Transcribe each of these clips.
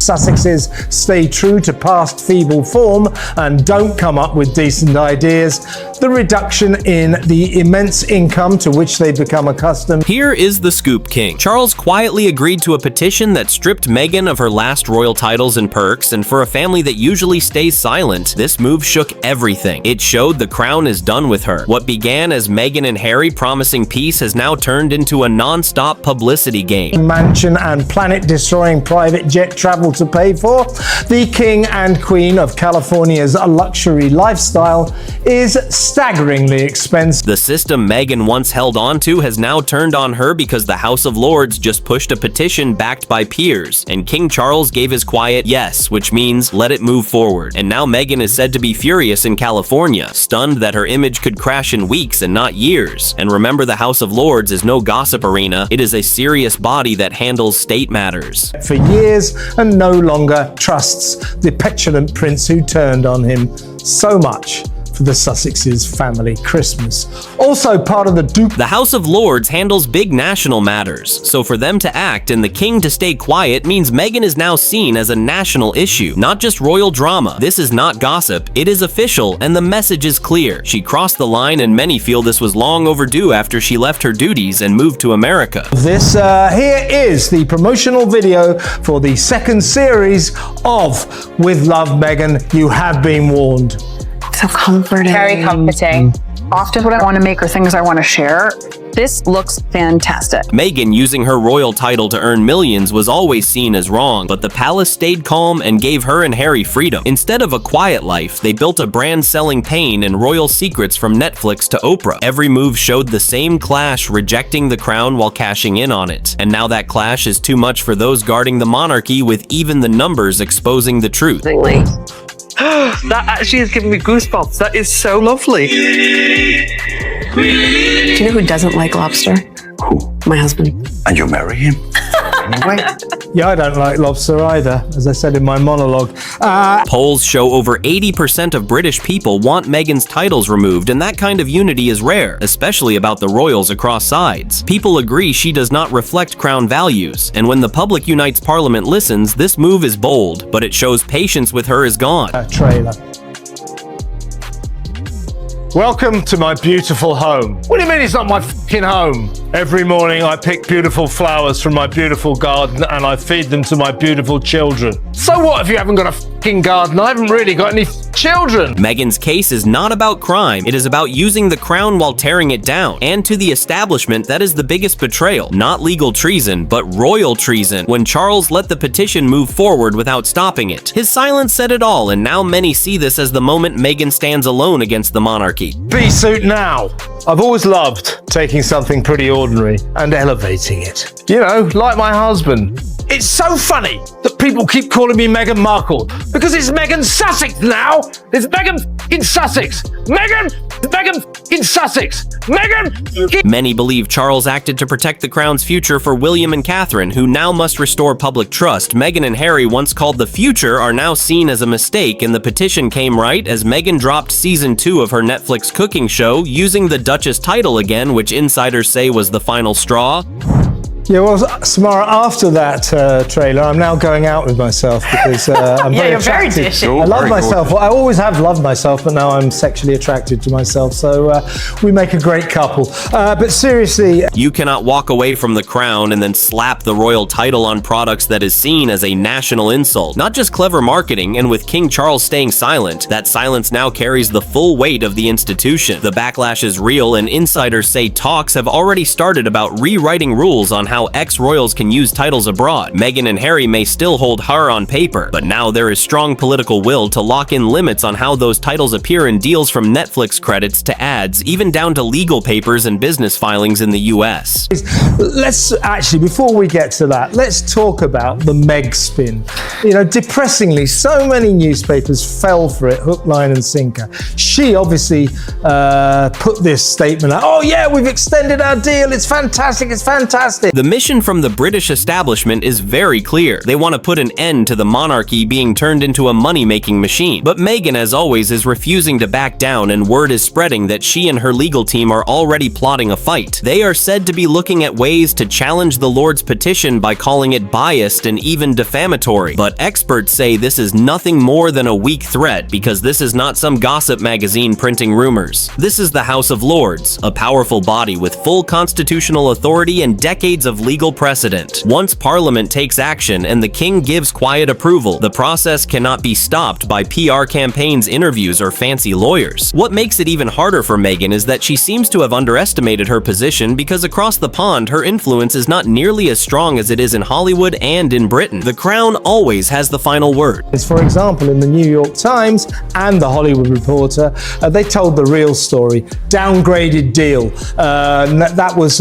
Sussexes stay true to past feeble form and don't come up with decent ideas, the reduction in the immense income to which they become accustomed. Here is the scoop, King. Charles quietly agreed to a petition that stripped Meghan of her last royal titles and perks, and for a family that usually stays silent, this move shook everything. It showed the crown is done with her. What began as Meghan and Harry promising peace has now turned into a non-stop publicity game. Mansion and planet-destroying private jet travel to pay for, the King and Queen of California's luxury lifestyle is staggeringly expensive. The system Meghan once held on to has now turned on her because the House of Lords just pushed a petition backed by peers, and King Charles gave his quiet yes, which means let it move forward. And now Meghan is said to be furious in California, stunned that her image could crash in weeks and not years. And remember, the House of Lords is no gossip arena, it is a serious body that handles state matters. For years and no longer trusts the petulant prince who turned on him so much for the Sussexes family Christmas. Also part of the Duke. The House of Lords handles big national matters, so for them to act and the king to stay quiet means Meghan is now seen as a national issue, not just royal drama. This is not gossip, it is official, and the message is clear. She crossed the line, and many feel this was long overdue after she left her duties and moved to America. This here is the promotional video for the second series of With Love, Meghan, You Have Been Warned. So comforting. Very comforting. Often what I want to make or things I want to share. This looks fantastic. Meghan using her royal title to earn millions was always seen as wrong, but the palace stayed calm and gave her and Harry freedom. Instead of a quiet life, they built a brand selling pain and royal secrets from Netflix to Oprah. Every move showed the same clash, rejecting the crown while cashing in on it. And now that clash is too much for those guarding the monarchy, with even the numbers exposing the truth. That actually is giving me goosebumps. That is so lovely. Do you know who doesn't like lobster? Who? My husband. And you'll marry him? Anyway. Yeah, I don't like lobster either, as I said in my monologue. Polls show over 80% of British people want Meghan's titles removed, and that kind of unity is rare, especially about the royals across sides. People agree she does not reflect crown values, and when the public unites Parliament listens, this move is bold, but it shows patience with her is gone. Trailer. Welcome to my beautiful home. What do you mean it's not my fucking home? Every morning I pick beautiful flowers from my beautiful garden and I feed them to my beautiful children. So what if you haven't got a fucking garden? I haven't really got any children. Meghan's case is not about crime, it is about using the crown while tearing it down. And to the establishment, that is the biggest betrayal. Not legal treason, but royal treason, when Charles let the petition move forward without stopping it. His silence said it all, and now many see this as the moment Meghan stands alone against the monarchy. Bee suit now. I've always loved taking something pretty ordinary and elevating it. You know, like my husband. It's so funny that people keep calling me Meghan Markle, because it's Meghan Sussex now. It's Meghan in Sussex. Meghan in Sussex. Meghan. Many believe Charles acted to protect the crown's future for William and Catherine, who now must restore public trust. Meghan and Harry, once called the future, are now seen as a mistake, and the petition came right as Meghan dropped season 2 of her Netflix cooking show, using the Duchess title again, which insiders say was the final straw. Yeah, well, Samara, after that trailer, I'm now going out with myself because I'm very attracted. Very dishy. I love myself. Well, I always have loved myself, but now I'm sexually attracted to myself. So we make a great couple. But seriously, you cannot walk away from the crown and then slap the royal title on products that is seen as a national insult. Not just clever marketing, and with King Charles staying silent, that silence now carries the full weight of the institution. The backlash is real, and insiders say talks have already started about rewriting rules on how ex-royals can use titles abroad. Meghan and Harry may still hold her on paper, but now there is strong political will to lock in limits on how those titles appear in deals, from Netflix credits to ads, even down to legal papers and business filings in the US. let's actually, before we get to that, let's talk about the Meg spin. You know, depressingly, so many newspapers fell for it, hook, line and sinker. She obviously put this statement out, oh yeah, we've extended our deal, it's fantastic, it's fantastic. The mission from the British establishment is very clear. They want to put an end to the monarchy being turned into a money-making machine. But Meghan, as always, is refusing to back down, and word is spreading that she and her legal team are already plotting a fight. They are said to be looking at ways to challenge the Lord's petition by calling it biased and even defamatory. But experts say this is nothing more than a weak threat, because this is not some gossip magazine printing rumors. This is the House of Lords, a powerful body with full constitutional authority and decades of legal precedent. Once Parliament takes action and the King gives quiet approval, the process cannot be stopped by PR campaigns, interviews, or fancy lawyers. What makes it even harder for Meghan is that she seems to have underestimated her position, because across the pond her influence is not nearly as strong as it is in Hollywood and in Britain. The Crown always has the final word. For example, in the New York Times and the Hollywood Reporter, they told the real story. Downgraded deal. That was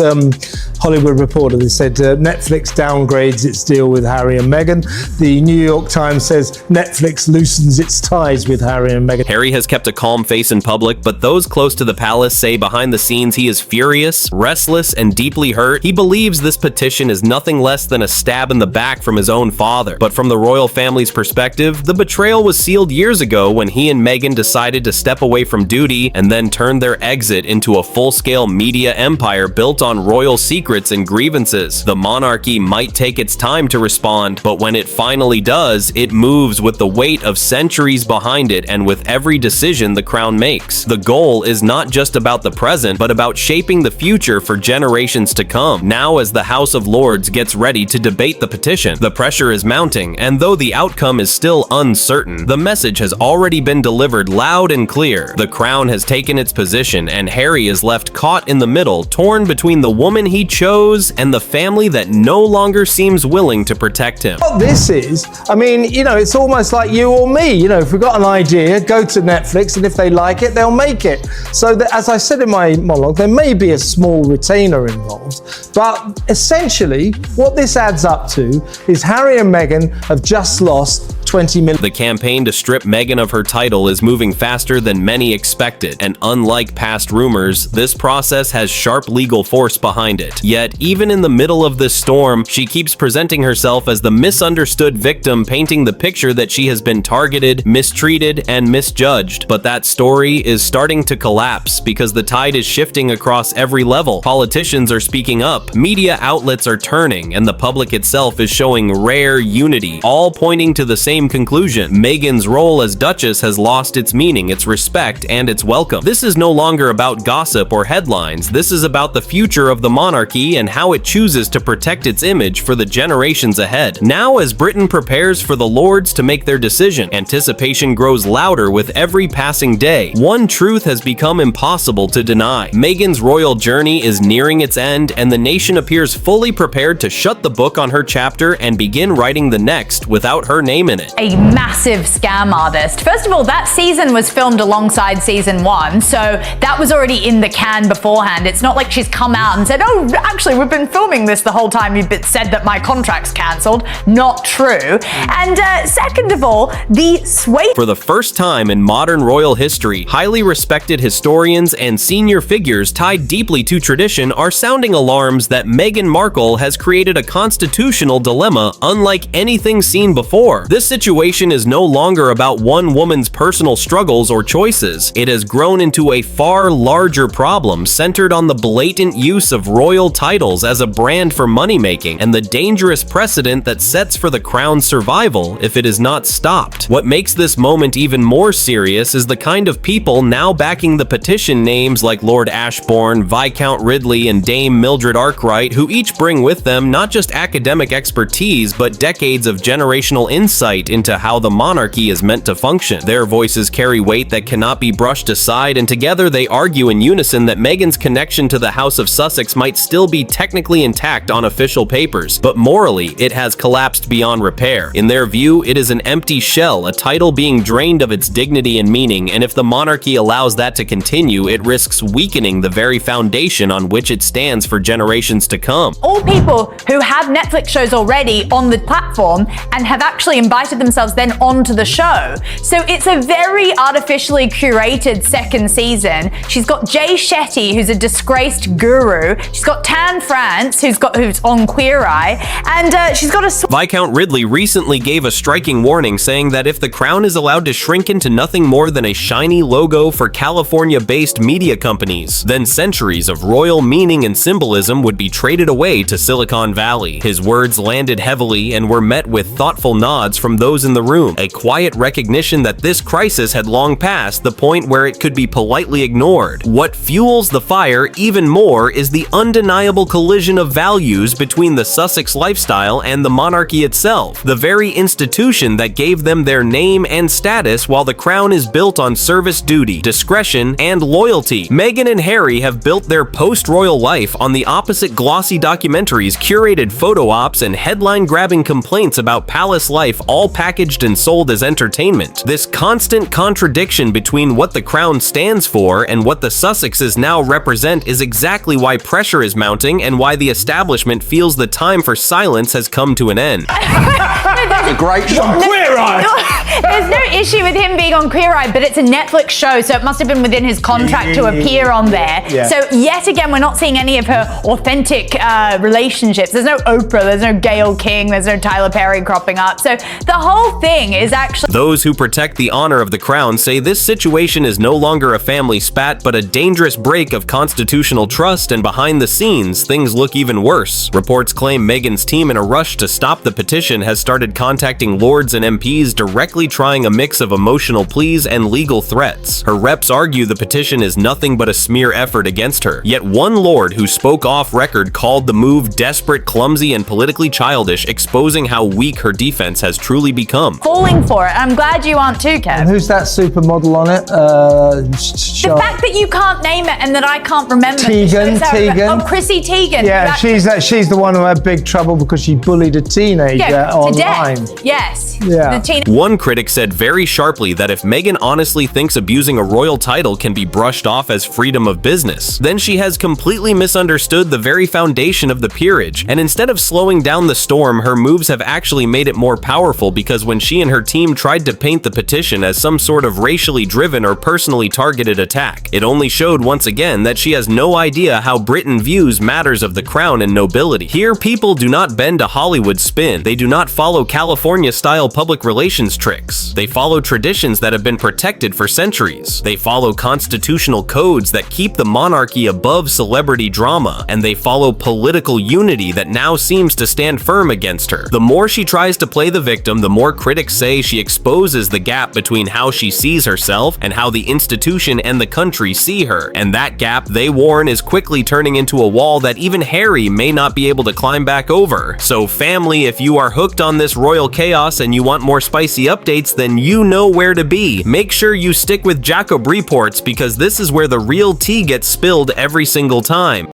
Hollywood Reporter. They said Netflix downgrades its deal with Harry and Meghan. The New York Times says Netflix loosens its ties with Harry and Meghan. Harry has kept a calm face in public, but those close to the palace say behind the scenes he is furious, restless, and deeply hurt. He believes this petition is nothing less than a stab in the back from his own father. But from the royal family's perspective, the betrayal was sealed years ago when he and Meghan decided to step away from duty and then turn their exit into a full-scale media empire built on royal secrets and grievances. The monarchy might take its time to respond, but when it finally does, it moves with the weight of centuries behind it and with every decision the Crown makes. The goal is not just about the present, but about shaping the future for generations to come. Now, as the House of Lords gets ready to debate the petition, the pressure is mounting, and though the outcome is still uncertain, the message has already been delivered loud and clear. The Crown has taken its position, and Harry is left caught in the middle, torn between the woman he chose and the family that no longer seems willing to protect him. What this is, I mean, it's almost like you or me. If we've got an idea, go to Netflix, and if they like it, they'll make it. So that, as I said in my monologue, there may be a small retainer involved, but essentially what this adds up to is Harry and Meghan have just lost 20 million. The campaign to strip Meghan of her title is moving faster than many expected, and unlike past rumors, this process has sharp legal force behind it. Yet, even in the middle of this storm, she keeps presenting herself as the misunderstood victim, painting the picture that she has been targeted, mistreated, and misjudged. But that story is starting to collapse because the tide is shifting across every level. Politicians are speaking up, media outlets are turning, and the public itself is showing rare unity, all pointing to the same conclusion. Meghan's role as Duchess has lost its meaning, its respect, and its welcome. This is no longer about gossip or headlines. This is about the future of the monarchy and how it chooses to protect its image for the generations ahead. Now, as Britain prepares for the Lords to make their decision, anticipation grows louder with every passing day. One truth has become impossible to deny. Meghan's royal journey is nearing its end, and the nation appears fully prepared to shut the book on her chapter and begin writing the next without her name in it. A massive scam artist. First of all, that season was filmed alongside season 1, so that was already in the can beforehand. It's not like she's come out and said, oh, actually, we've been filming this the whole time. You've said that my contract's cancelled. Not true. And second of all, the sway. For the first time in modern royal history, highly respected historians and senior figures tied deeply to tradition are sounding alarms that Meghan Markle has created a constitutional dilemma unlike anything seen before. This situation is no longer about one woman's personal struggles or choices. It has grown into a far larger problem centered on the blatant use of royal titles as a brand for money-making and the dangerous precedent that sets for the Crown's survival if it is not stopped. What makes this moment even more serious is the kind of people now backing the petition, names like Lord Ashbourne, Viscount Ridley, and Dame Mildred Arkwright, who each bring with them not just academic expertise but decades of generational insight into how the monarchy is meant to function. Their voices carry weight that cannot be brushed aside, and together they argue in unison that Meghan's connection to the House of Sussex might still be technically intact on official papers, but morally it has collapsed beyond repair. In their view, it is an empty shell, a title being drained of its dignity and meaning, and if the monarchy allows that to continue, it risks weakening the very foundation on which it stands for generations to come. All people who have Netflix shows already on the platform and have actually invited invited themselves then onto the show. So it's a very artificially curated second season. She's got Jay Shetty, who's a disgraced guru. She's got Tan France, who's on Queer Eye, and she's got a Viscount Ridley recently gave a striking warning saying that if the crown is allowed to shrink into nothing more than a shiny logo for California-based media companies, then centuries of royal meaning and symbolism would be traded away to Silicon Valley. His words landed heavily and were met with thoughtful nods from those in the room, a quiet recognition that this crisis had long passed the point where it could be politely ignored. What fuels the fire even more is the undeniable collision of values between the Sussex lifestyle and the monarchy itself, the very institution that gave them their name and status, while the crown is built on service duty, discretion, and loyalty. Meghan and Harry have built their post-royal life on the opposite glossy documentaries, curated photo ops, and headline-grabbing complaints about palace life, all packaged and sold as entertainment. This constant contradiction between what the crown stands for and what the Sussexes now represent is exactly why pressure is mounting and why the establishment feels the time for silence has come to an end. A great show. Queer Eye! There's no issue with him being on Queer Eye, but it's a Netflix show, so it must have been within his contract to appear on there. Yeah. So yet again, we're not seeing any of her authentic relationships. There's no Oprah, there's no Gayle King, there's no Tyler Perry cropping up. So the whole thing is actually... Those who protect the honor of the crown say this situation is no longer a family spat, but a dangerous break of constitutional trust, and behind the scenes, things look even worse. Reports claim Meghan's team, in a rush to stop the petition, has started contacting lords and MPs, directly trying a mix of emotional pleas and legal threats. Her reps argue the petition is nothing but a smear effort against her. Yet one lord who spoke off record called the move desperate, clumsy, and politically childish, exposing how weak her defense has truly become. Falling for it. I'm glad you aren't too, Kev. And who's that supermodel on it? The fact that you can't name it and that I can't remember. Tegan. Oh, Chrissy Teigen. Yeah, she's the one who had big trouble because she bullied a teenager online. To death. Yes. Yeah. One critic said very sharply that if Meghan honestly thinks abusing a royal title can be brushed off as freedom of business, then she has completely misunderstood the very foundation of the peerage, and instead of slowing down the storm, her moves have actually made it more powerful, because when she and her team tried to paint the petition as some sort of racially driven or personally targeted attack, it only showed once again that she has no idea how Britain views matters of the crown and nobility. Here, people do not bend to Hollywood spin. They do not follow California-style public relations tricks. They follow traditions that have been protected for centuries. They follow constitutional codes that keep the monarchy above celebrity drama, and they follow political unity that now seems to stand firm against her. The more she tries to play the victim, the more critics say she exposes the gap between how she sees herself and how the institution and the country see her, and that gap, they warn, is quickly turning into a wall that even Harry may not be able to climb back over. So family, if you are hooked on this royal chaos and you want more spicy updates, then you know where to be. Make sure you stick with Jacob Reports, because this is where the real tea gets spilled every single time.